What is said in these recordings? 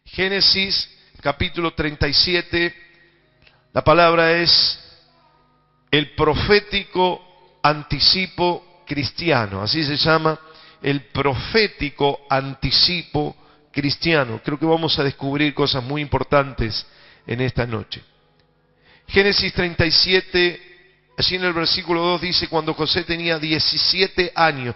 Génesis capítulo 37, la palabra es el profético anticipo cristiano, así se llama, el profético anticipo cristiano. Creo que vamos a descubrir cosas muy importantes en esta noche. Génesis 37, así en el versículo 2 dice, cuando José tenía 17 años,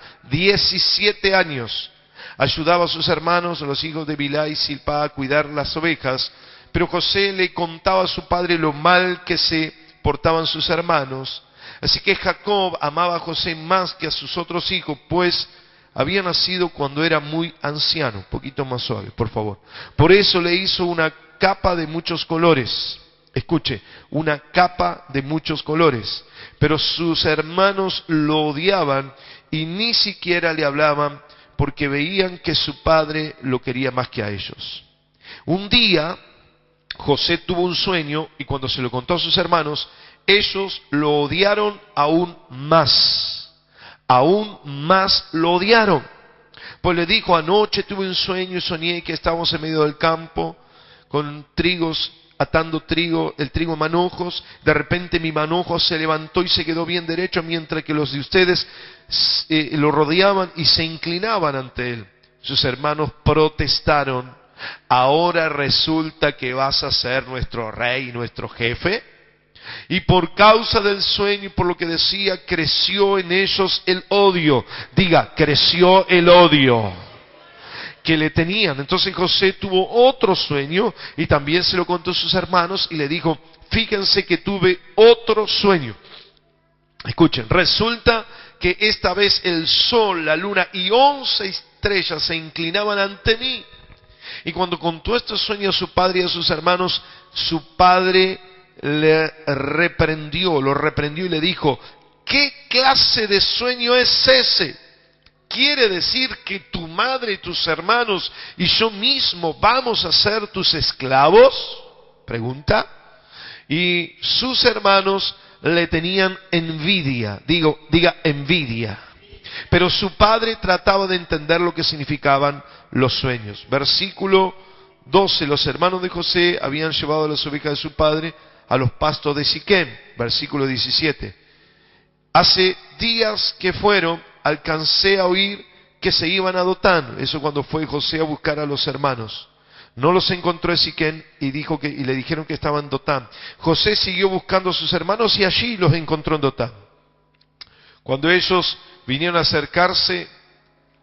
ayudaba a sus hermanos, a los hijos de Bilhá y Silpá, a cuidar las ovejas, pero José le contaba a su padre lo mal que se portaban sus hermanos. Así que Jacob amaba a José más que a sus otros hijos, pues había nacido cuando era muy anciano. Un poquito más suave, por favor. Por eso le hizo una capa de muchos colores. Escuche, una capa de muchos colores. Pero sus hermanos lo odiaban y ni siquiera le hablaban, porque veían que su padre lo quería más que a ellos. Un día, José tuvo un sueño y cuando se lo contó a sus hermanos, ellos lo odiaron aún más lo odiaron. Pues le dijo, anoche tuve un sueño y soñé que estábamos en medio del campo con trigos, atando trigo, el trigo en manojos. De repente mi manojo se levantó y se quedó bien derecho, mientras que los de ustedes lo rodeaban y se inclinaban ante él. Sus hermanos protestaron, ahora resulta que vas a ser nuestro rey y nuestro jefe. Y por causa del sueño y por lo que decía, creció en ellos el odio. Diga, creció el odio que le tenían. Entonces José tuvo otro sueño y también se lo contó a sus hermanos y le dijo, fíjense que tuve otro sueño. Escuchen, resulta que esta vez el sol, la luna y 11 estrellas se inclinaban ante mí. Y cuando contó estos sueños a su padre y a sus hermanos, su padre lo reprendió y le dijo, ¿qué clase de sueño es ese? ¿Quiere decir que tu madre y tus hermanos y yo mismo vamos a ser tus esclavos? Pregunta. Y sus hermanos le tenían envidia, diga envidia. Pero su padre trataba de entender lo que significaban los sueños. Versículo 12, los hermanos de José habían llevado las ovejas de su padre a los pastos de Siquem. Versículo 17. Hace días que fueron, alcancé a oír que se iban a Dotán. Eso cuando fue José a buscar a los hermanos. No los encontró en Siquem y le dijeron que estaban en Dotán. José siguió buscando a sus hermanos y allí los encontró en Dotán. Cuando ellos vinieron a acercarse,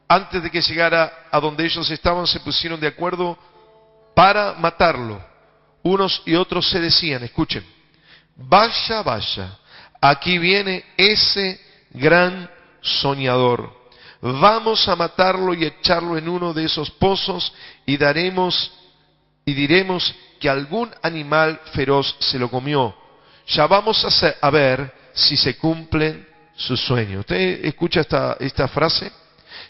antes de que llegara a donde ellos estaban, se pusieron de acuerdo para matarlo. Unos y otros se decían, escuchen, vaya, aquí viene ese gran soñador. Vamos a matarlo y echarlo en uno de esos pozos y diremos que algún animal feroz se lo comió. Ya vamos a ver si se cumplen sus sueños. ¿Usted escucha esta frase?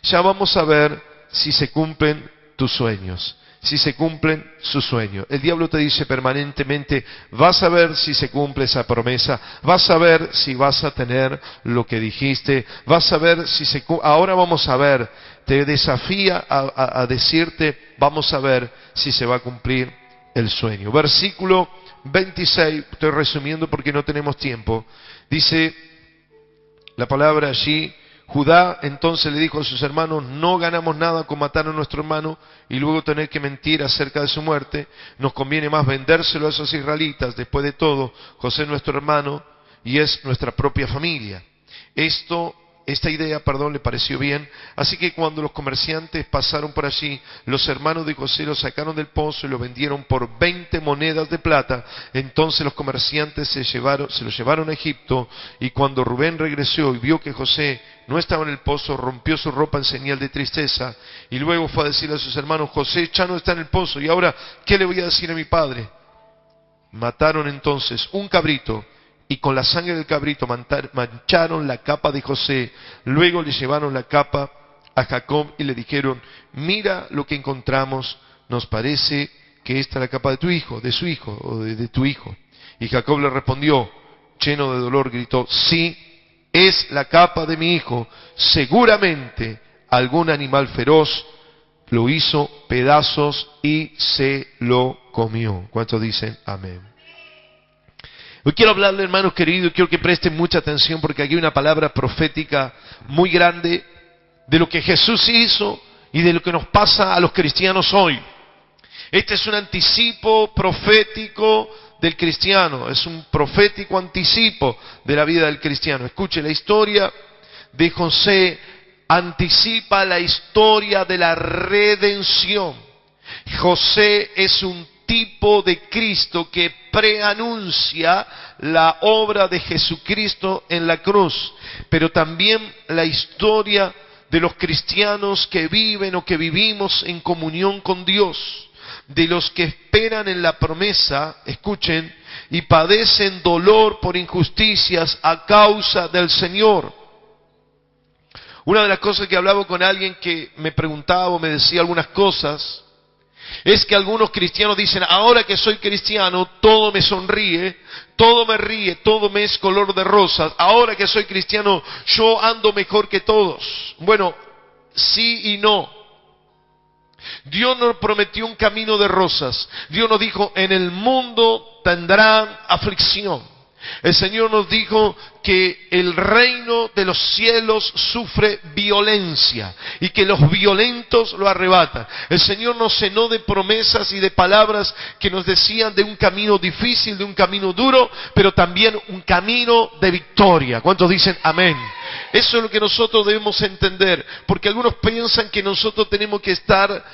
Ya vamos a ver si se cumplen tus sueños. Si se cumplen sus sueños. El diablo te dice permanentemente, vas a ver si se cumple esa promesa, vas a ver si vas a tener lo que dijiste, vas a ver si se cumple, ahora vamos a ver, te desafía a decirte, vamos a ver si se va a cumplir el sueño. Versículo 26, estoy resumiendo porque no tenemos tiempo, dice la palabra allí, Judá entonces le dijo a sus hermanos, no ganamos nada con matar a nuestro hermano y luego tener que mentir acerca de su muerte. Nos conviene más vendérselo a esos israelitas. Después de todo, José es nuestro hermano y es nuestra propia familia. Esta idea, le pareció bien. Así que cuando los comerciantes pasaron por allí, los hermanos de José lo sacaron del pozo y lo vendieron por 20 monedas de plata. Entonces los comerciantes se lo llevaron a Egipto. Y cuando Rubén regresó y vio que José no estaba en el pozo, rompió su ropa en señal de tristeza. Y luego fue a decirle a sus hermanos, José ya no está en el pozo. Y ahora, ¿qué le voy a decir a mi padre? Mataron entonces un cabrito. Y con la sangre del cabrito mancharon la capa de José. Luego le llevaron la capa a Jacob y le dijeron, mira lo que encontramos, nos parece que esta es la capa de tu hijo, de su hijo o de tu hijo. Y Jacob le respondió, lleno de dolor, gritó, sí, es la capa de mi hijo, seguramente algún animal feroz lo hizo pedazos y se lo comió. ¿Cuántos dicen amén? Hoy quiero hablarle, hermanos queridos, quiero que presten mucha atención porque aquí hay una palabra profética muy grande de lo que Jesús hizo y de lo que nos pasa a los cristianos hoy. Este es un anticipo profético del cristiano, es un profético anticipo de la vida del cristiano. Escuche, la historia de José anticipa la historia de la redención. José es un tipo de Cristo que preanuncia la obra de Jesucristo en la cruz, pero también la historia de los cristianos que viven o que vivimos en comunión con Dios, de los que esperan en la promesa, escuchen, y padecen dolor por injusticias a causa del Señor. Una de las cosas que hablaba con alguien que me preguntaba o me decía algunas cosas, es que algunos cristianos dicen, ahora que soy cristiano, todo me sonríe, todo me ríe, todo me es color de rosas. Ahora que soy cristiano, yo ando mejor que todos. Bueno, sí y no. Dios nos prometió un camino de rosas. Dios nos dijo, en el mundo tendrán aflicción. El Señor nos dijo que el reino de los cielos sufre violencia y que los violentos lo arrebatan. El Señor nos llenó de promesas y de palabras que nos decían de un camino difícil, de un camino duro, pero también un camino de victoria. ¿Cuántos dicen amén? Eso es lo que nosotros debemos entender, porque algunos piensan que nosotros tenemos que estar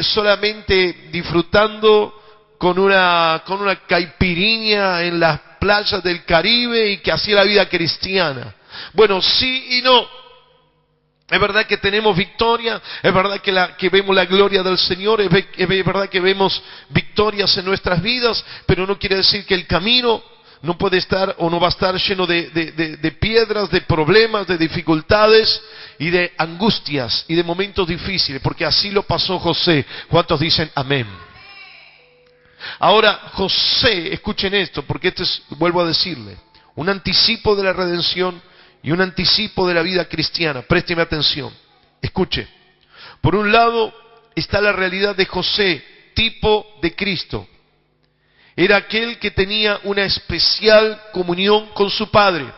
solamente disfrutando con una caipirinha en las playas del Caribe y que así es la vida cristiana. Bueno, sí y no. Es verdad que tenemos victoria, es verdad que vemos la gloria del Señor, es verdad que vemos victorias en nuestras vidas, pero no quiere decir que el camino no puede estar o no va a estar lleno de piedras, de problemas, de dificultades y de angustias y de momentos difíciles, porque así lo pasó José. ¿Cuántos dicen amén? Ahora, José, escuchen esto, porque esto es, vuelvo a decirle, un anticipo de la redención y un anticipo de la vida cristiana. Présteme atención, escuche. Por un lado está la realidad de José, tipo de Cristo. Era aquel que tenía una especial comunión con su padre.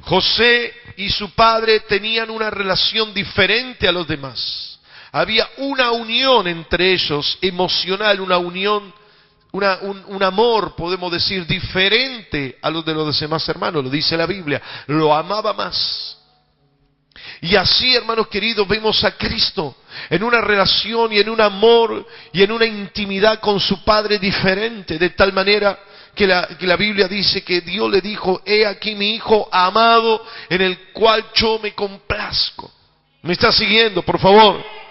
José y su padre tenían una relación diferente a los demás. Había una unión entre ellos, emocional, una unión, un amor, podemos decir, diferente a los de los demás hermanos, lo dice la Biblia, lo amaba más. Y así, hermanos queridos, vemos a Cristo en una relación y en un amor y en una intimidad con su Padre diferente, de tal manera que la Biblia dice que Dios le dijo, he aquí mi Hijo amado en el cual yo me complazco. ¿Me está siguiendo, por favor?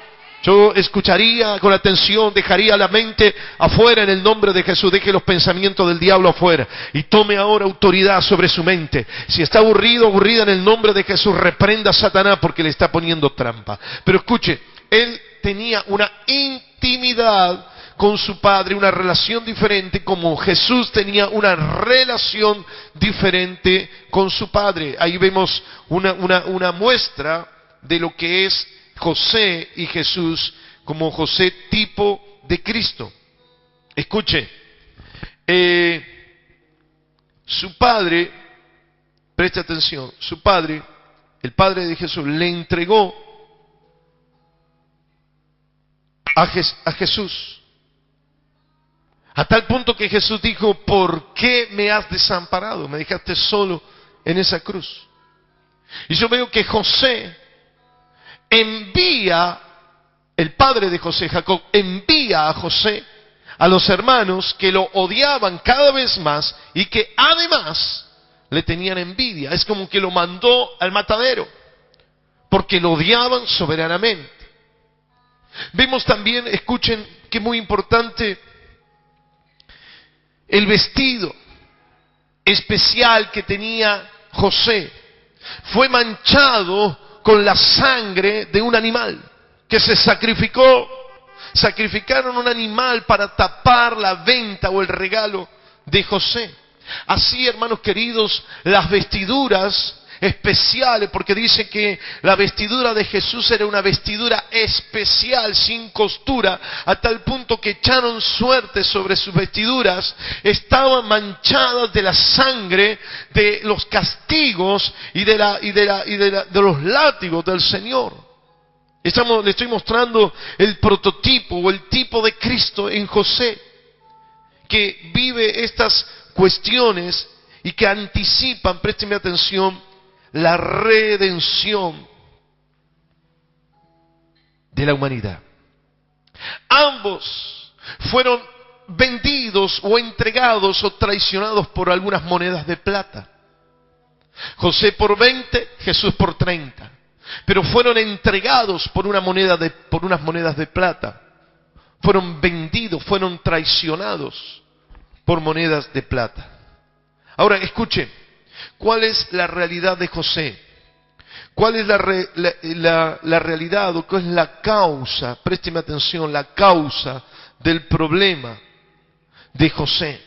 Yo escucharía con atención, dejaría la mente afuera en el nombre de Jesús, deje los pensamientos del diablo afuera y tome ahora autoridad sobre su mente. Si está aburrido, aburrida, en el nombre de Jesús, reprenda a Satanás porque le está poniendo trampa. Pero escuche, él tenía una intimidad con su padre, una relación diferente, como Jesús tenía una relación diferente con su padre. Ahí vemos una muestra de lo que es José y Jesús, como José tipo de Cristo. Escuche, su padre, preste atención, su padre, el padre de Jesús, le entregó a Jesús, a tal punto que Jesús dijo, ¿por qué me has desamparado? Me dejaste solo en esa cruz. Y yo veo que José envía, el padre de José, Jacob, envía a José a los hermanos que lo odiaban cada vez más y que además le tenían envidia. Es como que lo mandó al matadero, porque lo odiaban soberanamente. Vemos también, escuchen, que es muy importante, el vestido especial que tenía José. Fue manchado con la sangre de un animal que se sacrificó. Sacrificaron un animal para tapar la venta o el regalo de José. Así, hermanos queridos, las vestiduras especiales, porque dice que la vestidura de Jesús era una vestidura especial, sin costura, a tal punto que echaron suerte sobre sus vestiduras, estaban manchadas de la sangre de los castigos y de los látigos del Señor. Le estoy mostrando el prototipo o el tipo de Cristo en José, que vive estas cuestiones y que anticipan, présteme atención, la redención de la humanidad. Ambos fueron vendidos o entregados o traicionados por algunas monedas de plata. José por 20, Jesús por 30. Pero fueron entregados por unas monedas de plata. Fueron vendidos, fueron traicionados por monedas de plata. Ahora, escuchen, ¿cuál es la realidad de José? ¿Cuál es la realidad o cuál es la causa? Présteme atención, la causa del problema de José.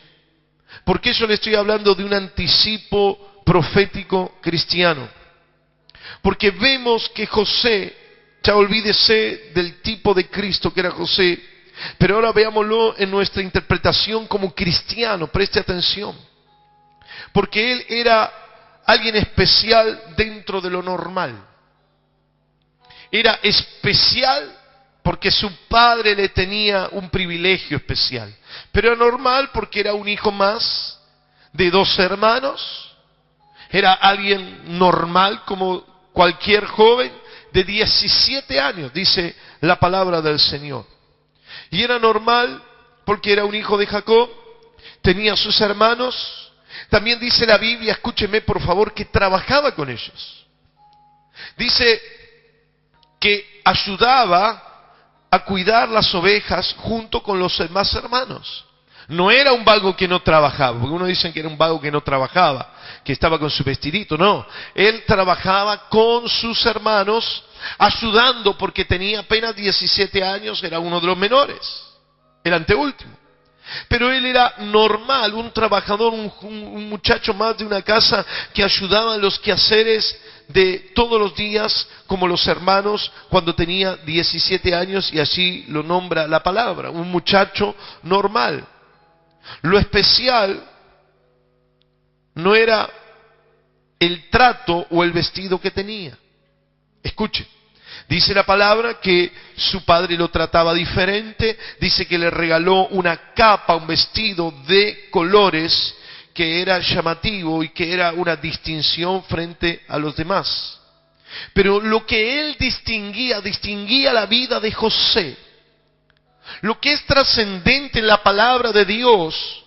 ¿Por qué yo le estoy hablando de un anticipo profético cristiano? Porque vemos que José, ya olvídese del tipo de Cristo que era José, pero ahora veámoslo en nuestra interpretación como cristiano, preste atención. Porque él era alguien especial dentro de lo normal. Era especial porque su padre le tenía un privilegio especial. Pero era normal porque era un hijo más de 2 hermanos. Era alguien normal como cualquier joven de 17 años, dice la palabra del Señor. Y era normal porque era un hijo de Jacob, tenía sus hermanos. También dice la Biblia, escúcheme por favor, que trabajaba con ellos. Dice que ayudaba a cuidar las ovejas junto con los demás hermanos. No era un vago que no trabajaba, porque uno dice que era un vago que no trabajaba, que estaba con su vestidito. No, él trabajaba con sus hermanos, ayudando porque tenía apenas 17 años, era uno de los menores, el anteúltimo. Pero él era normal, un trabajador, un muchacho más de una casa que ayudaba en los quehaceres de todos los días, como los hermanos, cuando tenía 17 años, y así lo nombra la palabra, un muchacho normal. Lo especial no era el trato o el vestido que tenía. Escuche, dice la palabra que su padre lo trataba diferente, dice que le regaló una capa, un vestido de colores que era llamativo y que era una distinción frente a los demás. Pero lo que él distinguía la vida de José. Lo que es trascendente en la palabra de Dios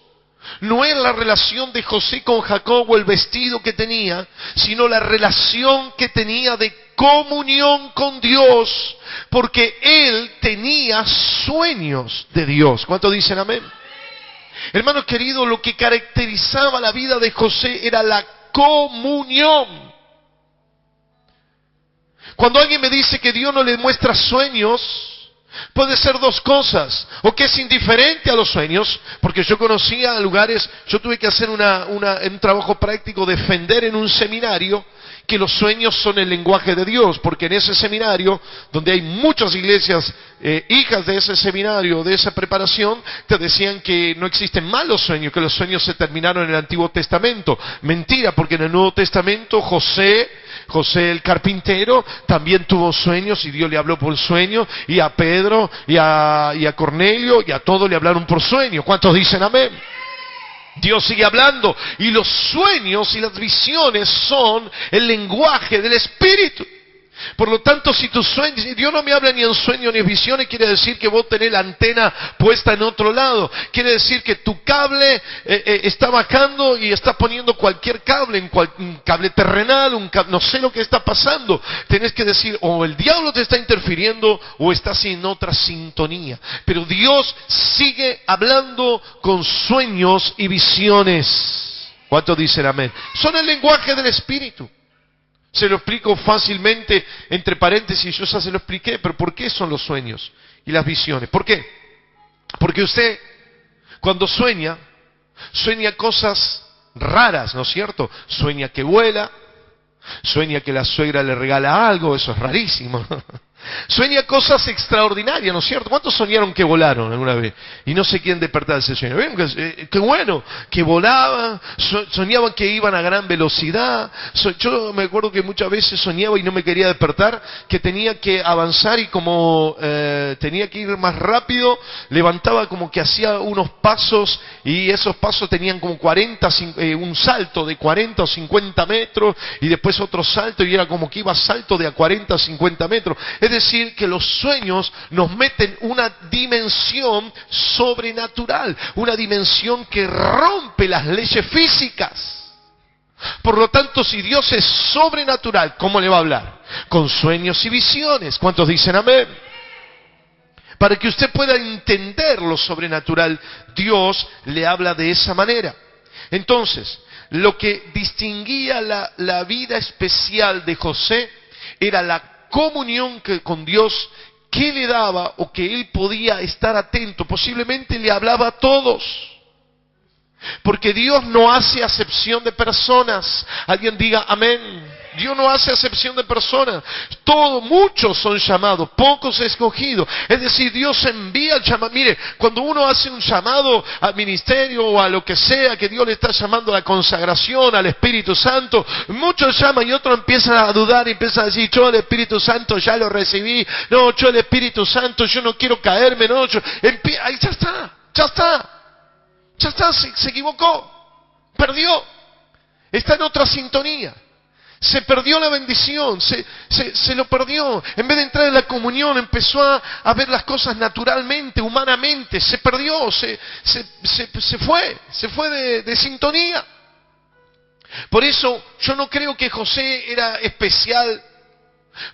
no es la relación de José con Jacob o el vestido que tenía, sino la relación que tenía de comunión con Dios, porque él tenía sueños de Dios. ¿Cuántos dicen amén? Hermanos queridos, lo que caracterizaba la vida de José era la comunión. Cuando alguien me dice que Dios no le muestra sueños, puede ser 2 cosas: o que es indiferente a los sueños, porque yo conocía lugares, yo tuve que hacer un trabajo práctico, defender en un seminario que los sueños son el lenguaje de Dios, porque en ese seminario, donde hay muchas iglesias hijas de ese seminario, de esa preparación, te decían que no existen malos sueños, que los sueños se terminaron en el Antiguo Testamento. Mentira, porque en el Nuevo Testamento José el carpintero también tuvo sueños y Dios le habló por sueños, y a Pedro y a Cornelio y a todos le hablaron por sueños. ¿Cuántos dicen amén? Dios sigue hablando, y los sueños y las visiones son el lenguaje del Espíritu. Por lo tanto, si tus sueños, Dios no me habla ni en sueños ni en visiones, quiere decir que vos tenés la antena puesta en otro lado. Quiere decir que tu cable está bajando y está poniendo cualquier cable, un cable terrenal, no sé lo que está pasando. Tenés que decir, o el diablo te está interfiriendo o estás en otra sintonía. Pero Dios sigue hablando con sueños y visiones. ¿Cuántos dicen amén? Son el lenguaje del Espíritu. Se lo explico fácilmente, entre paréntesis, yo ya se lo expliqué, pero ¿por qué son los sueños y las visiones? ¿Por qué? Porque usted, cuando sueña cosas raras, ¿no es cierto? Sueña que vuela, Sueña que la suegra le regala algo, eso es rarísimo. Sueña cosas extraordinarias, ¿no es cierto? ¿Cuántos soñaron que volaron alguna vez? Y no sé quién despertar ese sueño. ¿Ven? Qué bueno, que volaban, soñaban que iban a gran velocidad. Yo me acuerdo que muchas veces soñaba y no me quería despertar, que tenía que avanzar y como tenía que ir más rápido, levantaba como que hacía unos pasos y esos pasos tenían como un salto de 40 o 50 metros y después otro salto y era como que iba salto de a 40 o 50 metros. Es decir, que los sueños nos meten una dimensión sobrenatural, una dimensión que rompe las leyes físicas. Por lo tanto, si Dios es sobrenatural, ¿cómo le va a hablar? Con sueños y visiones. ¿Cuántos dicen amén? Para que usted pueda entender lo sobrenatural, Dios le habla de esa manera. Entonces, lo que distinguía la vida especial de José era la comunión con Dios que le daba o que él podía estar atento. Posiblemente le hablaba a todos. Porque Dios no hace acepción de personas. Alguien diga amén. Dios no hace acepción de personas. Muchos son llamados, pocos escogidos. Es decir, Dios envía el llamado. Mire, cuando uno hace un llamado al ministerio o a lo que sea, que Dios le está llamando a la consagración, al Espíritu Santo, muchos llaman y otros empiezan a dudar y empiezan a decir, yo el Espíritu Santo ya lo recibí. No, yo el Espíritu Santo, yo no quiero caerme. No, ahí ya está, se equivocó, perdió, está en otra sintonía. Se perdió la bendición, se lo perdió. En vez de entrar en la comunión, empezó a ver las cosas naturalmente, humanamente. Se perdió, se fue de sintonía. Por eso yo no creo que José era especial,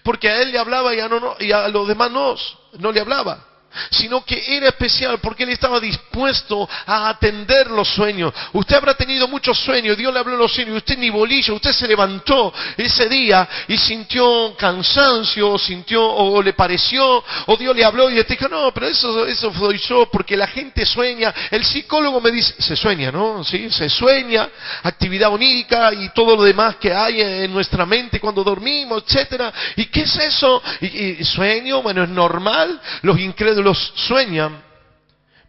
porque a él le hablaba y a los demás no le hablaba. Sino que era especial porque él estaba dispuesto a atender los sueños. Usted habrá tenido muchos sueños, Dios le habló en los sueños, y usted ni bolilla, usted se levantó ese día y sintió cansancio, o le pareció, o Dios le habló y usted dijo, no, pero eso soy yo, porque la gente sueña. El psicólogo me dice, se sueña, ¿no? Sí, se sueña, actividad onírica y todo lo demás que hay en nuestra mente cuando dormimos, etcétera. ¿Y qué es eso? Y sueño, bueno, es normal. Los incrédulos sueñan,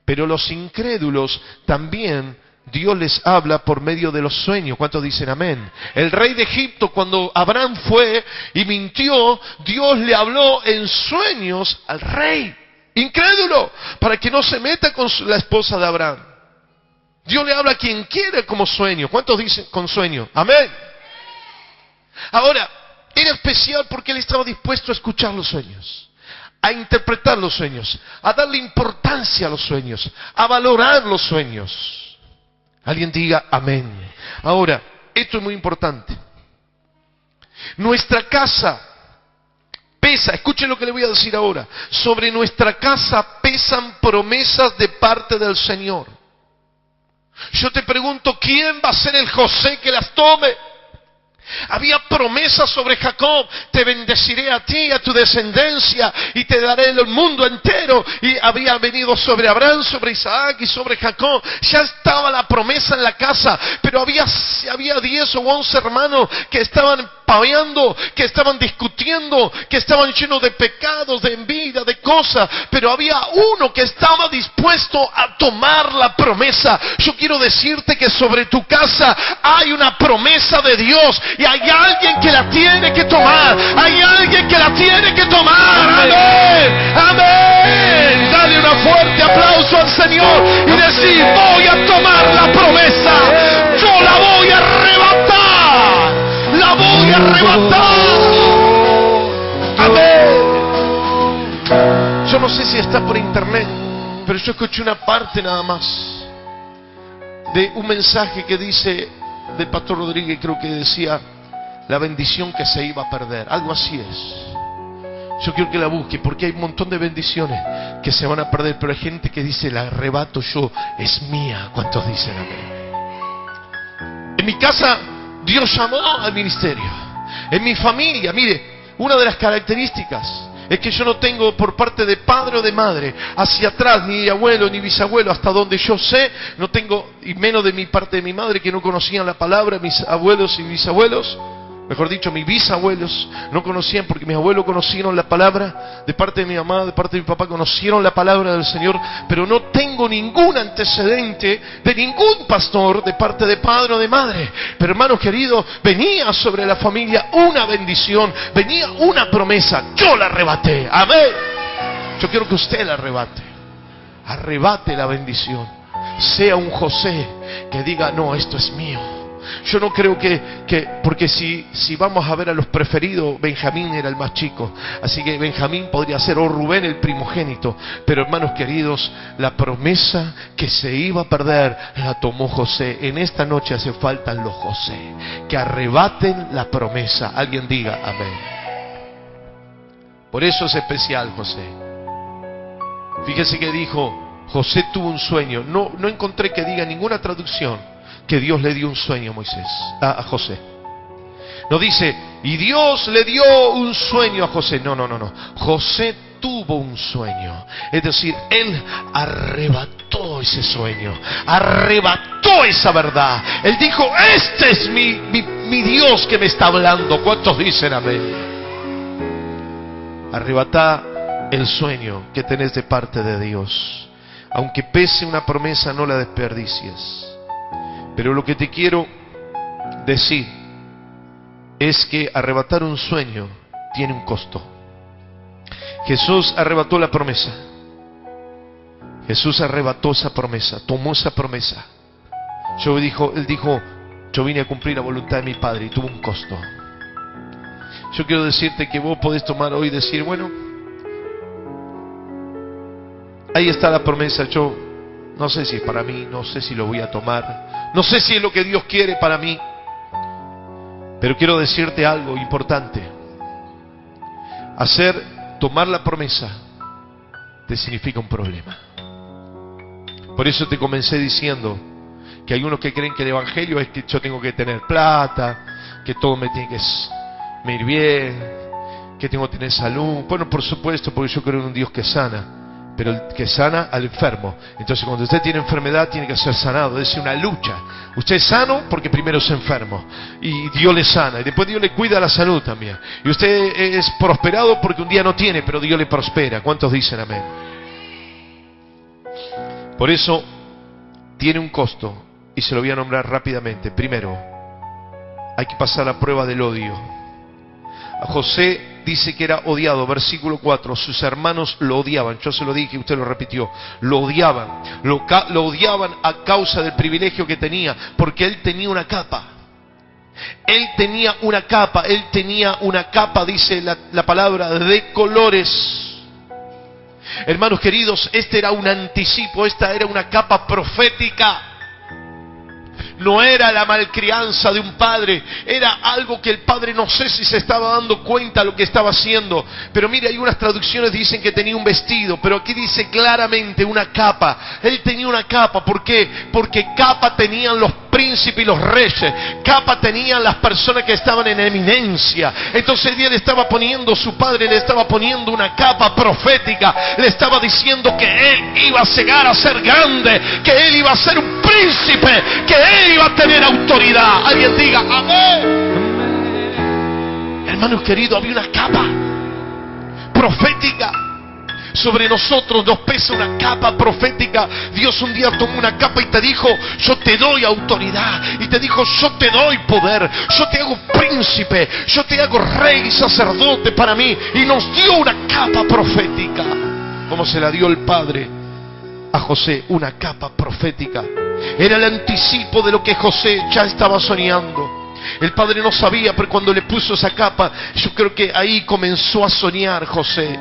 pero los incrédulos también Dios les habla por medio de los sueños. ¿Cuántos dicen amén? El rey de Egipto, cuando Abraham fue y mintió, Dios le habló en sueños al rey incrédulo para que no se meta con la esposa de Abraham. Dios le habla a quien quiere como sueño. ¿Cuántos dicen con sueño? Amén. Ahora, era especial porque él estaba dispuesto a escuchar los sueños, a interpretar los sueños, a darle importancia a los sueños, a valorar los sueños. Alguien diga amén. Ahora, esto es muy importante. Nuestra casa pesa, escuchen lo que le voy a decir ahora, sobre nuestra casa pesan promesas de parte del Señor. Yo te pregunto, ¿quién va a ser el José que las tome? Había promesas sobre Jacob, te bendeciré a ti y a tu descendencia y te daré el mundo entero. Y había venido sobre Abraham, sobre Isaac y sobre Jacob. Ya estaba la promesa en la casa, pero había 10 o 11 hermanos que estaban paveando, que estaban discutiendo, que estaban llenos de pecados, de envidia, de cosas, pero había uno que estaba dispuesto a tomar la promesa. Yo quiero decirte que sobre tu casa hay una promesa de Dios y hay alguien que la tiene que tomar, hay alguien que la tiene que tomar. Amén, amén. Dale un fuerte aplauso al Señor y decir, voy a tomar la promesa, yo la voy a arrebatar, la voy a arrebatar. Amén. Yo no sé si está por internet, pero yo escuché una parte nada más de un mensaje que dice del pastor Rodríguez, creo que decía la bendición que se iba a perder, algo así es. Yo quiero que la busque porque hay un montón de bendiciones que se van a perder, pero hay gente que dice, la arrebato yo, es mía. ¿Cuántos dicen amén? En mi casa Dios llamó al ministerio. En mi familia, mire, una de las características es que yo no tengo por parte de padre o de madre hacia atrás, ni abuelo ni bisabuelo, hasta donde yo sé, no tengo, y menos de mi parte de mi madre, que no conocían la palabra, mis abuelos y bisabuelos, Mejor dicho, mis bisabuelos no conocían, porque mis abuelos conocieron la palabra, de parte de mi mamá, de parte de mi papá, conocieron la palabra del Señor, pero no tengo ningún antecedente de ningún pastor de parte de padre o de madre. Pero hermanos queridos, venía sobre la familia una bendición, venía una promesa, yo la arrebaté, amén. Yo quiero que usted la arrebate, arrebate la bendición, sea un José que diga, no, esto es mío. Yo no creo porque si vamos a ver a los preferidos, Benjamín era el más chico, así que Benjamín podría ser, o Rubén el primogénito, pero hermanos queridos, la promesa que se iba a perder la tomó José. En esta noche hace falta los José que arrebaten la promesa. Alguien diga amén. Por eso es especial José. Fíjese que dijo, José tuvo un sueño. No encontré que diga ninguna traducción que Dios le dio un sueño a José. No dice, y Dios le dio un sueño a José. No. José tuvo un sueño. Es decir, él arrebató ese sueño, arrebató esa verdad. Él dijo, este es mi Dios que me está hablando. ¿Cuántos dicen amén? Arrebatá el sueño que tenés de parte de Dios. Aunque pese una promesa, no la desperdicies. Pero lo que te quiero decir es que arrebatar un sueño tiene un costo. Jesús arrebató la promesa. Jesús arrebató esa promesa, tomó esa promesa. Él dijo, yo vine a cumplir la voluntad de mi Padre, y tuvo un costo. Yo quiero decirte que vos podés tomar hoy y decir, bueno, ahí está la promesa, yo no sé si es para mí, no sé si lo voy a tomar, no sé si es lo que Dios quiere para mí. Pero quiero decirte algo importante. Tomar la promesa te significa un problema. Por eso te comencé diciendo que hay unos que creen que el evangelio es que yo tengo que tener plata, que todo me tiene que ir bien, que tengo que tener salud. Bueno, por supuesto, porque yo creo en un Dios que sana, pero el que sana al enfermo. Entonces cuando usted tiene enfermedad tiene que ser sanado, es una lucha. Usted es sano porque primero es enfermo y Dios le sana, y después Dios le cuida la salud también. Y usted es prosperado porque un día no tiene, pero Dios le prospera. ¿Cuántos dicen amén? Por eso tiene un costo, y se lo voy a nombrar rápidamente. Primero, hay que pasar la prueba del odio. A José dice que era odiado, versículo 4, sus hermanos lo odiaban. Yo se lo dije y usted lo repitió, lo odiaban, lo odiaban a causa del privilegio que tenía, porque él tenía una capa. Él tenía una capa, dice la palabra, de colores. Hermanos queridos, este era un anticipo, esta era una capa profética. No era la malcrianza de un padre, era algo que el padre no sé si se estaba dando cuenta de lo que estaba haciendo. Pero mire, hay unas traducciones que dicen que tenía un vestido, pero aquí dice claramente una capa. Él tenía una capa, ¿por qué? Porque capa tenían los príncipes y los reyes, capa tenían las personas que estaban en eminencia. Entonces Dios le estaba poniendo, su padre le estaba poniendo una capa profética, le estaba diciendo que él iba a llegar a ser grande, que él iba a ser un príncipe, que él iba a tener autoridad. Alguien diga amén. Hermanos queridos, había una capa profética sobre nosotros. Nos pesa una capa profética. Dios un día tomó una capa y te dijo, yo te doy autoridad, y te dijo, yo te doy poder, yo te hago príncipe, yo te hago rey y sacerdote para mí. Y nos dio una capa profética, como se la dio el Padre a José, una capa profética. Era el anticipo de lo que José ya estaba soñando. El padre no sabía, pero cuando le puso esa capa, yo creo que ahí comenzó a soñar José.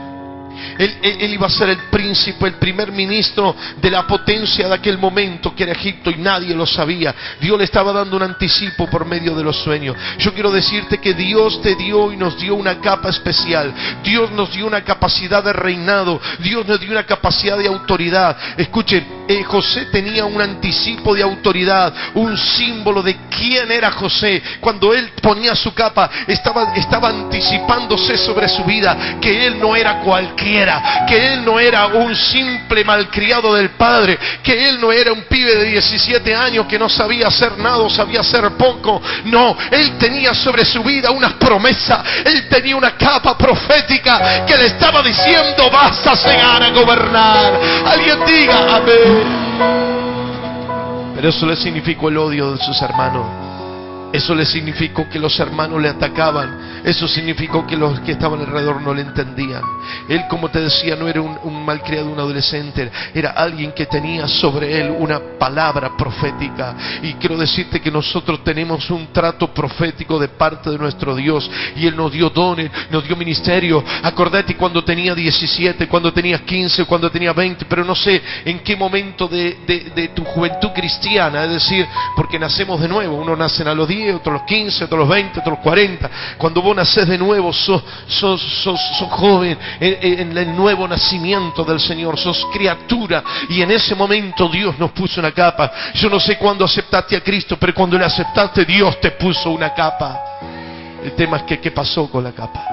Él iba a ser el príncipe, el primer ministro de la potencia de aquel momento, que era Egipto, y nadie lo sabía. Dios le estaba dando un anticipo por medio de los sueños. Yo quiero decirte que Dios te dio y nos dio una capa especial. Dios nos dio una capacidad de reinado. Dios nos dio una capacidad de autoridad. Escuchen, José tenía un anticipo de autoridad, un símbolo de quién era José. Cuando él ponía su capa, estaba anticipándose sobre su vida, que él no era cualquiera, que él no era un simple malcriado del padre, que él no era un pibe de 17 años que no sabía hacer nada o sabía hacer poco. No, él tenía sobre su vida una promesa, él tenía una capa profética que le estaba diciendo: vas a llegar a gobernar. Alguien diga amén. Pero eso le significó el odio de sus hermanos. Eso le significó que los hermanos le atacaban. Eso significó que los que estaban alrededor no le entendían. Él, como te decía, no era un malcriado, un adolescente. Era alguien que tenía sobre él una palabra profética. Y quiero decirte que nosotros tenemos un trato profético de parte de nuestro Dios. Y Él nos dio dones, nos dio ministerio. Acordate cuando tenía 17, cuando tenías 15, cuando tenía 20. Pero no sé en qué momento de tu juventud cristiana. Es decir, porque nacemos de nuevo. Uno nace a los 10, otros los 15, otros los 20, otros los 40. Cuando vos nacés de nuevo, sos joven en el nuevo nacimiento del Señor, sos criatura, y en ese momento Dios nos puso una capa. Yo no sé cuándo aceptaste a Cristo, pero cuando le aceptaste, Dios te puso una capa. El tema es que ¿qué pasó con la capa?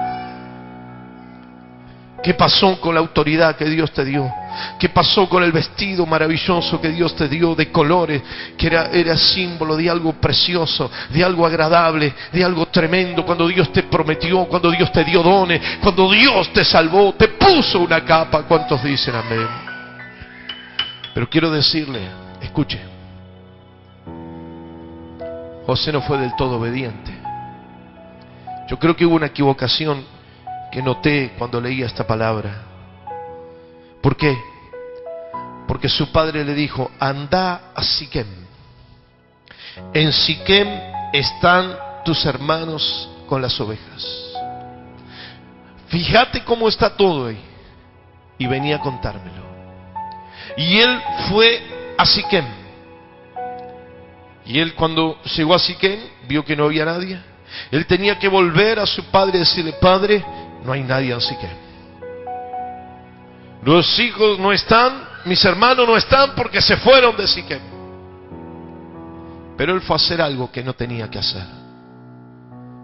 ¿Qué pasó con la autoridad que Dios te dio? ¿Qué pasó con el vestido maravilloso que Dios te dio de colores, que era símbolo de algo precioso, de algo agradable, de algo tremendo? Cuando Dios te prometió, cuando Dios te dio dones, cuando Dios te salvó, te puso una capa. ¿Cuántos dicen amén? Pero quiero decirle, escuche, José no fue del todo obediente. Yo creo que hubo una equivocación que noté cuando leía esta palabra. ¿Por qué? Porque su padre le dijo: anda a Siquem. En Siquem están tus hermanos con las ovejas. Fíjate cómo está todo ahí. Y venía a contármelo. Y él fue a Siquem. Y él, cuando llegó a Siquem, vio que no había nadie. Él tenía que volver a su padre y decirle: padre, no hay nadie en Siquem. Los hijos no están, mis hermanos no están porque se fueron de Siquem. Pero él fue a hacer algo que no tenía que hacer.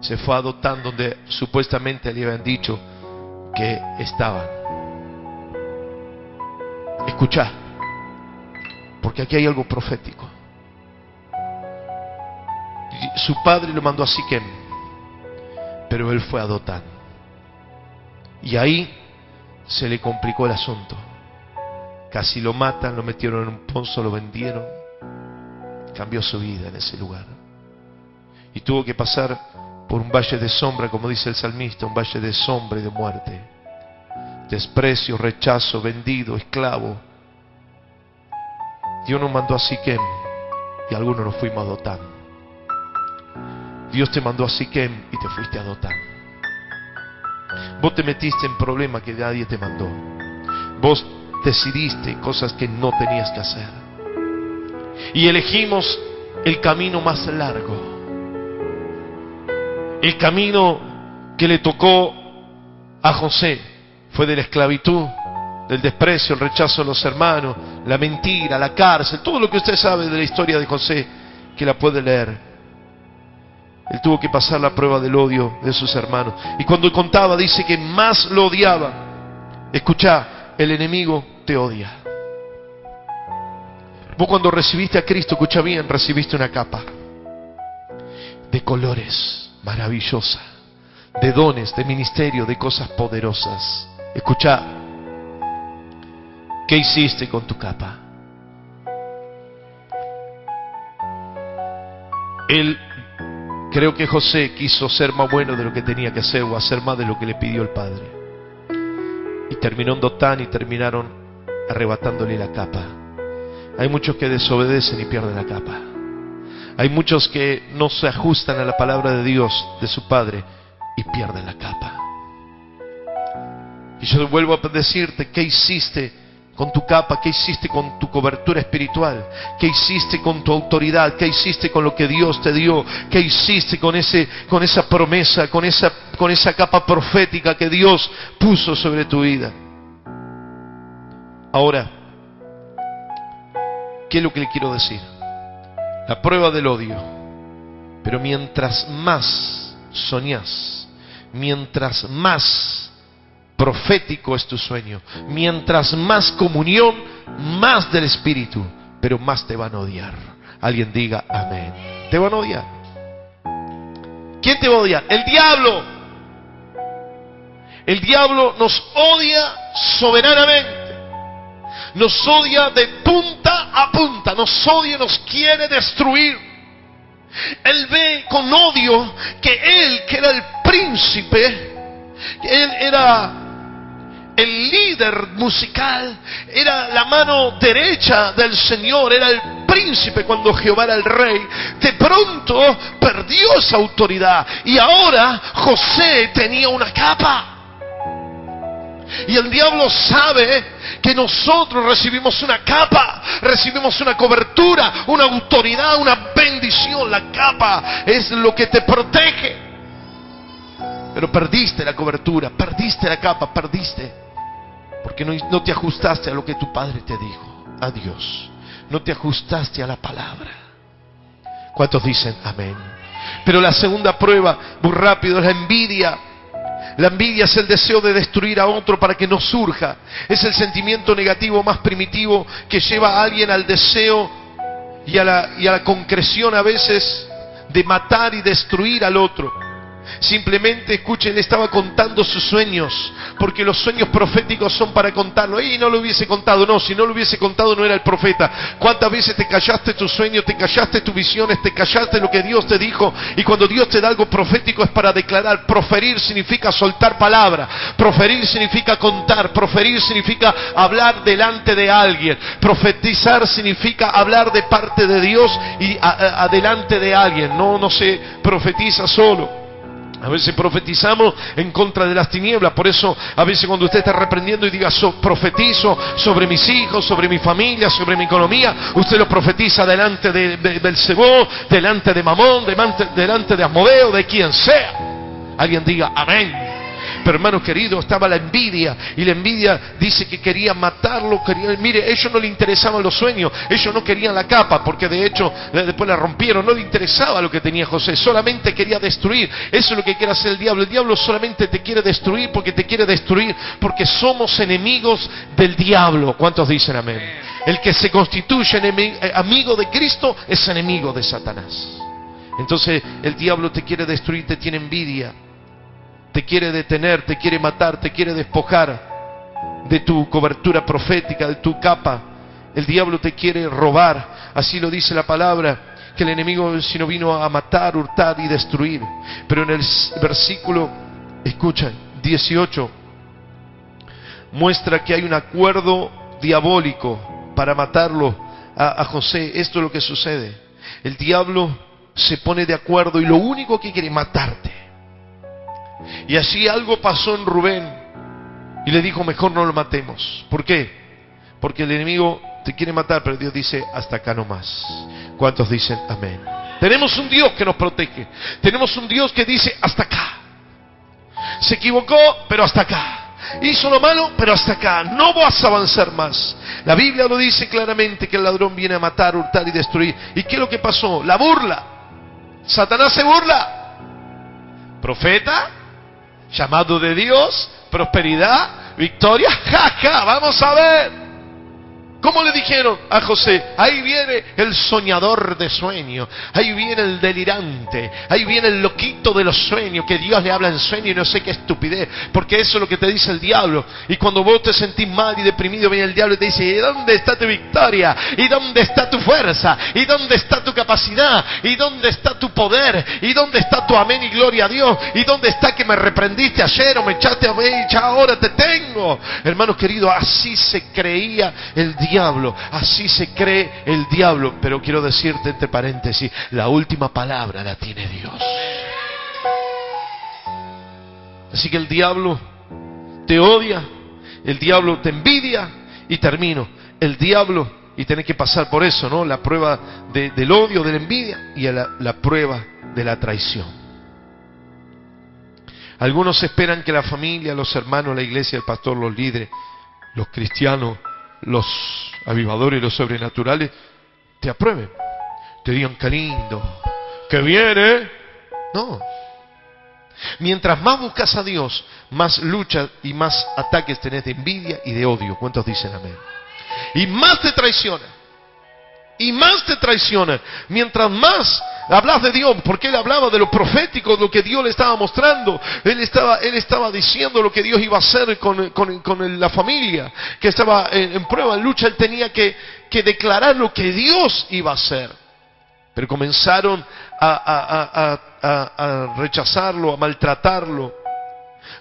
Se fue a Dotán, donde supuestamente le habían dicho que estaban. Escuchá, porque aquí hay algo profético. Su padre lo mandó a Siquem, pero él fue a Dotán. Y ahí se le complicó el asunto. Casi lo matan, lo metieron en un pozo, lo vendieron. Cambió su vida en ese lugar. Y tuvo que pasar por un valle de sombra, como dice el salmista, un valle de sombra y de muerte. Desprecio, rechazo, vendido, esclavo. Dios nos mandó a Siquem y algunos nos fuimos a Dotán. Dios te mandó a Siquem y te fuiste a Dotán. Vos te metiste en problemas que nadie te mandó. Vos decidiste cosas que no tenías que hacer. Y elegimos el camino más largo. El camino que le tocó a José fue de la esclavitud, del desprecio, el rechazo de los hermanos, la mentira, la cárcel, todo lo que usted sabe de la historia de José, que la puede leer. Él tuvo que pasar la prueba del odio de sus hermanos. Y cuando contaba, dice que más lo odiaba. Escuchá, el enemigo te odia. Vos, cuando recibiste a Cristo, escucha bien, recibiste una capa de colores maravillosa, de dones, de ministerio, de cosas poderosas. Escuchá, ¿qué hiciste con tu capa? Creo que José quiso ser más bueno de lo que tenía que hacer, o hacer más de lo que le pidió el padre. Y terminó en Dotán y terminaron arrebatándole la capa. Hay muchos que desobedecen y pierden la capa. Hay muchos que no se ajustan a la palabra de Dios, de su padre, y pierden la capa. Y yo vuelvo a decirte, ¿qué hiciste con tu capa? ¿Qué hiciste con tu cobertura espiritual? ¿Qué hiciste con tu autoridad? ¿Qué hiciste con lo que Dios te dio? ¿Qué hiciste con esa promesa, con esa capa profética que Dios puso sobre tu vida? Ahora, ¿Qué es lo que le quiero decir? La prueba del odio. Pero mientras más soñás, mientras más profético es tu sueño, mientras más comunión, más del Espíritu, pero más te van a odiar. Alguien diga amén. Te van a odiar. ¿Quién te va a odiar? El diablo. El diablo nos odia soberanamente. Nos odia de punta a punta. Nos odia, nos quiere destruir. Él ve con odio que él, que era el príncipe, él era el líder musical, era la mano derecha del Señor, era el príncipe cuando Jehová era el rey. De pronto perdió esa autoridad y ahora José tenía una capa. Y el diablo sabe que nosotros recibimos una capa, recibimos una cobertura, una autoridad, una bendición. La capa es lo que te protege. Pero perdiste la cobertura, perdiste la capa, perdiste. Porque no te ajustaste a lo que tu padre te dijo, a Dios. No te ajustaste a la palabra. ¿Cuántos dicen amén? Pero la segunda prueba, muy rápido, es la envidia. La envidia es el deseo de destruir a otro para que no surja. Es el sentimiento negativo más primitivo que lleva a alguien al deseo y a la concreción a veces de matar y destruir al otro. Simplemente, escuchen, le estaba contando sus sueños, porque los sueños proféticos son para contarlo. Y no lo hubiese contado, no, si no lo hubiese contado no era el profeta. ¿Cuántas veces te callaste tus sueños, te callaste tus visiones, te callaste lo que Dios te dijo? Y cuando Dios te da algo profético es para declarar. Proferir significa soltar palabra, proferir significa contar, proferir significa hablar delante de alguien, profetizar significa hablar de parte de Dios y adelante de alguien. No se profetiza solo. A veces profetizamos en contra de las tinieblas. Por eso a veces cuando usted está reprendiendo y diga profetizo sobre mis hijos, sobre mi familia, sobre mi economía, usted lo profetiza delante de Belcebú, delante de Mamón, delante de Asmodeo, de quien sea. Alguien diga amén. Pero hermanos queridos, estaba la envidia, y la envidia dice que quería matarlo. Mire, ellos no le interesaban los sueños, ellos no querían la capa, porque de hecho después la rompieron. No le interesaba lo que tenía José, solamente quería destruir. Eso es lo que quiere hacer el diablo. El diablo solamente te quiere destruir porque te quiere destruir, porque somos enemigos del diablo. ¿Cuántos dicen amén? El que se constituye amigo de Cristo es enemigo de Satanás. Entonces el diablo te quiere destruir, te tiene envidia, te quiere detener, te quiere matar, te quiere despojar de tu cobertura profética, de tu capa. El diablo te quiere robar. Así lo dice la palabra, que el enemigo sino vino a matar, hurtar y destruir. Pero en el versículo, escucha, 18, muestra que hay un acuerdo diabólico para matarlo a José. Esto es lo que sucede. El diablo se pone de acuerdo y lo único que quiere es matarte. Y así algo pasó en Rubén y le dijo: mejor no lo matemos. ¿Por qué? Porque el enemigo te quiere matar, pero Dios dice: hasta acá no más. ¿Cuántos dicen amén? Tenemos un Dios que nos protege. Tenemos un Dios que dice: hasta acá. Se equivocó, pero hasta acá. Hizo lo malo, pero hasta acá. No vas a avanzar más. La Biblia lo dice claramente, que el ladrón viene a matar, hurtar y destruir. ¿Y qué es lo que pasó? La burla. Satanás se burla. Profeta, llamado de Dios, prosperidad, victoria, jaja, vamos a ver. ¿Cómo le dijeron a José? Ahí viene el soñador de sueños, ahí viene el delirante, ahí viene el loquito de los sueños, que Dios le habla en sueño y no sé qué estupidez, porque eso es lo que te dice el diablo. Y cuando vos te sentís mal y deprimido, viene el diablo y te dice: ¿y dónde está tu victoria? ¿Y dónde está tu fuerza? ¿Y dónde está tu capacidad? ¿Y dónde está tu poder? ¿Y dónde está tu amén y gloria a Dios? ¿Y dónde está que me reprendiste ayer o me echaste a mí y ya ahora te tengo? Hermanos queridos, así se creía el diablo, así se cree el diablo. Pero quiero decirte entre paréntesis, la última palabra la tiene Dios. Así que el diablo te odia, el diablo te envidia, y termino, el diablo, y tenés que pasar por eso, ¿no? La prueba del odio, de la envidia, y la prueba de la traición. Algunos esperan que la familia, los hermanos, la iglesia, el pastor, los líderes, los cristianos, los avivadores y los sobrenaturales te aprueben, te digan qué lindo, qué bien, ¿eh? No. Mientras más buscas a Dios, más luchas y más ataques tenés de envidia y de odio. ¿Cuántos dicen amén? Y más te traiciona. Y más te traiciona. Mientras más hablas de Dios, porque él hablaba de lo profético, de lo que Dios le estaba mostrando. Él estaba diciendo lo que Dios iba a hacer con la familia, que estaba en prueba, en lucha. Él tenía que declarar lo que Dios iba a hacer. Pero comenzaron a rechazarlo, a maltratarlo.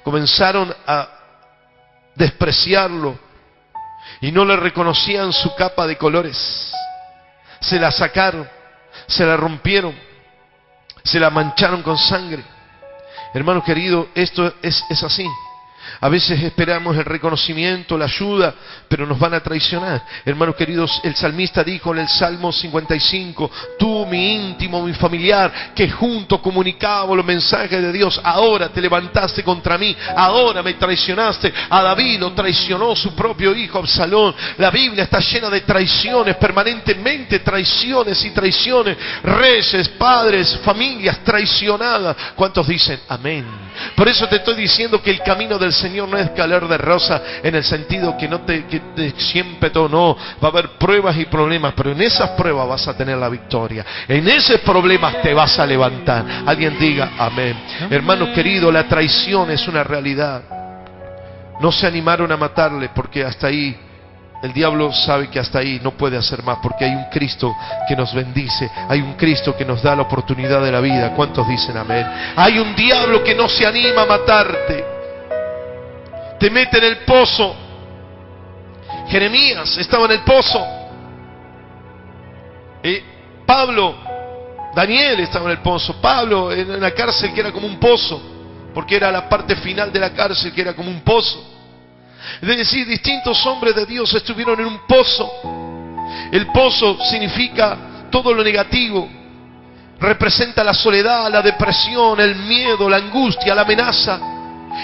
Comenzaron a despreciarlo. Y no le reconocían su capa de colores. Se la sacaron, se la rompieron, se la mancharon con sangre. Hermano querido, esto es así. A veces esperamos el reconocimiento, la ayuda, pero nos van a traicionar. Hermanos queridos, el salmista dijo en el Salmo 55, tú, mi íntimo, mi familiar, que juntos comunicábamos los mensajes de Dios, ahora te levantaste contra mí, ahora me traicionaste. A David lo traicionó su propio hijo Absalón. La Biblia está llena de traiciones, permanentemente traiciones y traiciones. Reyes, padres, familias traicionadas. ¿Cuántos dicen amén? Por eso te estoy diciendo que el camino del Señor no es color de rosa, en el sentido que siempre todo, no. Va a haber pruebas y problemas, pero en esas pruebas vas a tener la victoria. En esos problemas te vas a levantar. Alguien diga amén. Hermanos queridos, la traición es una realidad. No se animaron a matarle porque hasta ahí, el diablo sabe que hasta ahí no puede hacer más, porque hay un Cristo que nos bendice, hay un Cristo que nos da la oportunidad de la vida. ¿Cuántos dicen amén? Hay un diablo que no se anima a matarte, te mete en el pozo. Jeremías estaba en el pozo, Daniel estaba en el pozo, Pablo en la cárcel, que era como un pozo, porque era la parte final de la cárcel, que era como un pozo. Es decir, distintos hombres de Dios estuvieron en un pozo. El pozo significa todo lo negativo. Representa la soledad, la depresión, el miedo, la angustia, la amenaza.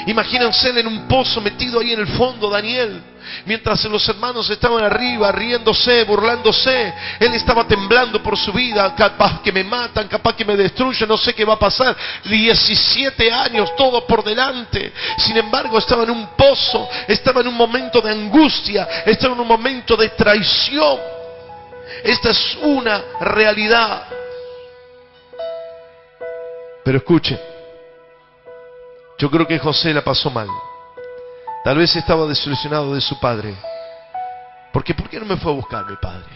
Imagínense en un pozo metido ahí en el fondo Daniel, mientras los hermanos estaban arriba riéndose, burlándose. Él estaba temblando por su vida. Capaz que me matan, capaz que me destruyen, no sé qué va a pasar. 17 años, todo por delante. Sin embargo, estaba en un pozo, estaba en un momento de angustia, estaba en un momento de traición. Esta es una realidad. Pero escuche, yo creo que José la pasó mal. Tal vez estaba desilusionado de su padre. Porque ¿por qué no me fue a buscar mi padre?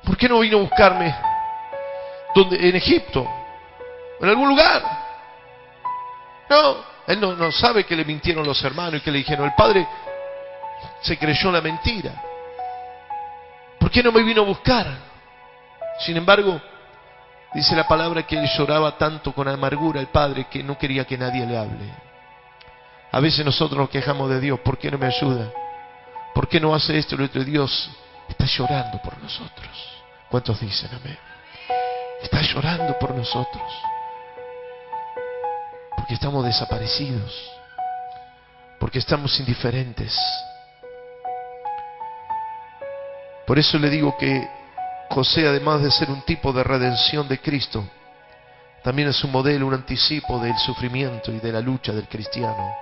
¿Por qué no vino a buscarme en Egipto? ¿En algún lugar? No, él no sabe que le mintieron los hermanos y que le dijeron. El padre se creyó la mentira. ¿Por qué no me vino a buscar? Sin embargo, dice la palabra que él lloraba tanto con amargura el padre que no quería que nadie le hable. A veces nosotros nos quejamos de Dios. ¿Por qué no me ayuda? ¿Por qué no hace esto? Lo otro? Dios está llorando por nosotros. ¿Cuántos dicen amén? Está llorando por nosotros. Porque estamos desaparecidos. Porque estamos indiferentes. Por eso le digo que José, además de ser un tipo de redención de Cristo, también es un modelo, un anticipo del sufrimiento y de la lucha del cristiano,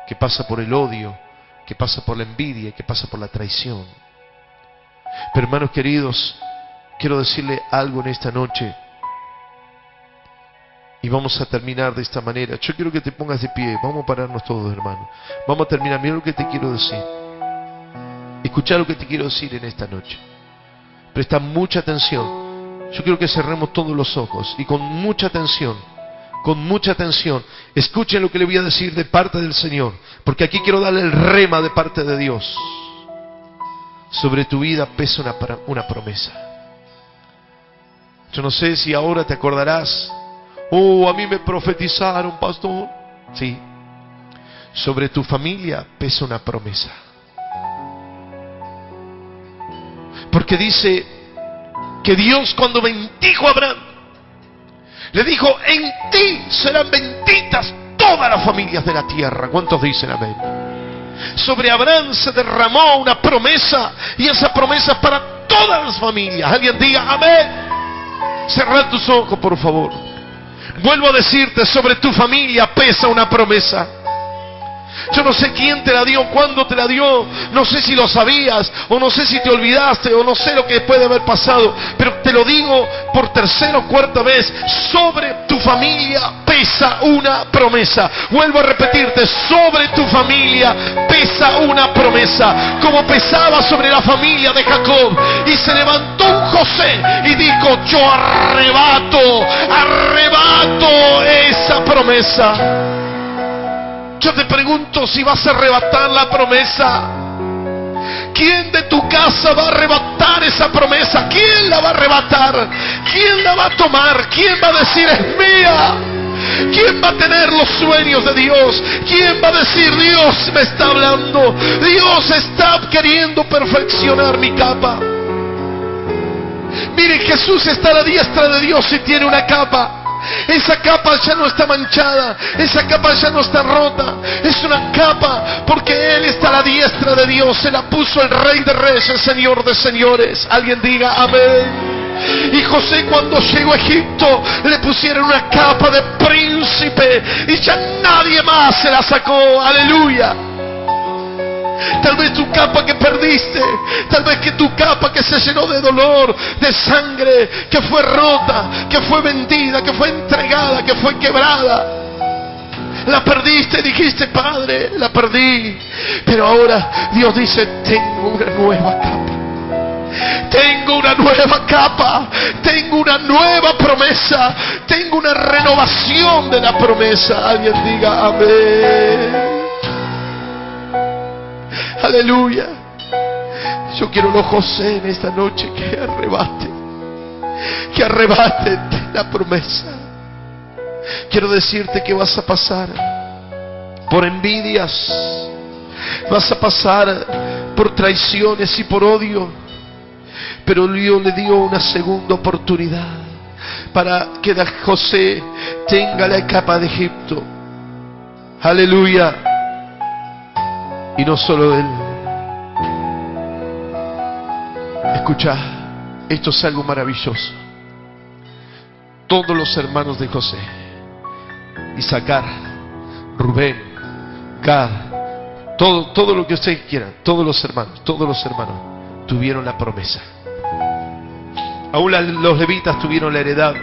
que pasa por el odio, que pasa por la envidia y que pasa por la traición. Pero hermanos queridos, quiero decirle algo en esta noche, y vamos a terminar de esta manera. Yo quiero que te pongas de pie. Vamos a pararnos todos, hermanos. Vamos a terminar. Mira lo que te quiero decir. Escucha lo que te quiero decir en esta noche. Presta mucha atención. Yo quiero que cerremos todos los ojos y con mucha atención, escuchen lo que le voy a decir de parte del Señor, porque aquí quiero darle el rema de parte de Dios. Sobre tu vida pesa una promesa. Yo no sé si ahora te acordarás. A mí me profetizaron, pastor. Sí. Sobre tu familia pesa una promesa. Porque dice que Dios, cuando bendijo a Abraham, le dijo: en ti serán benditas todas las familias de la tierra. ¿Cuántos dicen amén? Sobre Abraham se derramó una promesa, y esa promesa es para todas las familias. Alguien diga amén. Cerra tus ojos, por favor. Vuelvo a decirte, sobre tu familia pesa una promesa. Yo no sé quién te la dio, cuándo te la dio, no sé si lo sabías, o no sé si te olvidaste, o no sé lo que puede haber pasado, pero te lo digo por tercera o cuarta vez, sobre tu familia pesa una promesa. Vuelvo a repetirte, sobre tu familia pesa una promesa, como pesaba sobre la familia de Jacob. Y se levantó un José y dijo, yo arrebato esa promesa. Yo te pregunto si vas a arrebatar la promesa. ¿Quién de tu casa va a arrebatar esa promesa? ¿Quién la va a arrebatar? ¿Quién la va a tomar? ¿Quién va a decir es mía? ¿Quién va a tener los sueños de Dios? ¿Quién va a decir Dios me está hablando? Dios está queriendo perfeccionar mi capa. Mire, Jesús está a la diestra de Dios y tiene una capa. Esa capa ya no está manchada, esa capa ya no está rota. Es una capa porque Él está a la diestra de Dios. Se la puso el Rey de Reyes, el Señor de Señores. Alguien diga amén. Y José, cuando llegó a Egipto, le pusieron una capa de príncipe y ya nadie más se la sacó. Aleluya. Tal vez tu capa que perdiste, tal vez que tu capa que se llenó de dolor, de sangre, que fue rota, que fue vendida, que fue entregada, que fue quebrada, la perdiste y dijiste, Padre, la perdí. Pero ahora Dios dice, tengo una nueva capa. Tengo una nueva capa, tengo una nueva promesa, tengo una renovación de la promesa. Alguien diga amén. Aleluya. Yo quiero los José en esta noche que arrebaten la promesa. Quiero decirte que vas a pasar por envidias, vas a pasar por traiciones y por odio, pero Dios le dio una segunda oportunidad para que José tenga la capa de Egipto. Aleluya. Y no solo él. Escucha, esto es algo maravilloso. Todos los hermanos de José, Isaacar, Rubén, Gad, todo lo que ustedes quieran, todos los hermanos tuvieron la promesa. Aún los levitas tuvieron la heredad,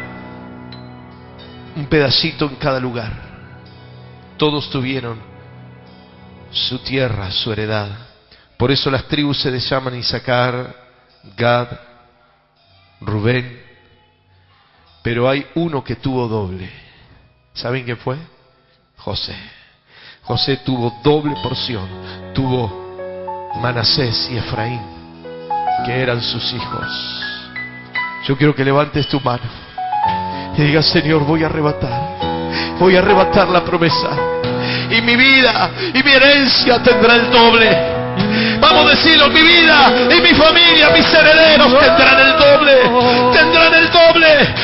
un pedacito en cada lugar. Todos tuvieron su tierra, su heredad. Por eso las tribus se les llaman Isaacar, Gad, Rubén. Pero hay uno que tuvo doble. ¿Saben quién fue? José. José tuvo doble porción. Tuvo Manasés y Efraín, que eran sus hijos. Yo quiero que levantes tu mano y digas, Señor, voy a arrebatar la promesa. Y mi vida y mi herencia tendrá el doble. Vamos a decirlo, mi vida y mi familia, mis herederos tendrán el doble. Tendrán el doble.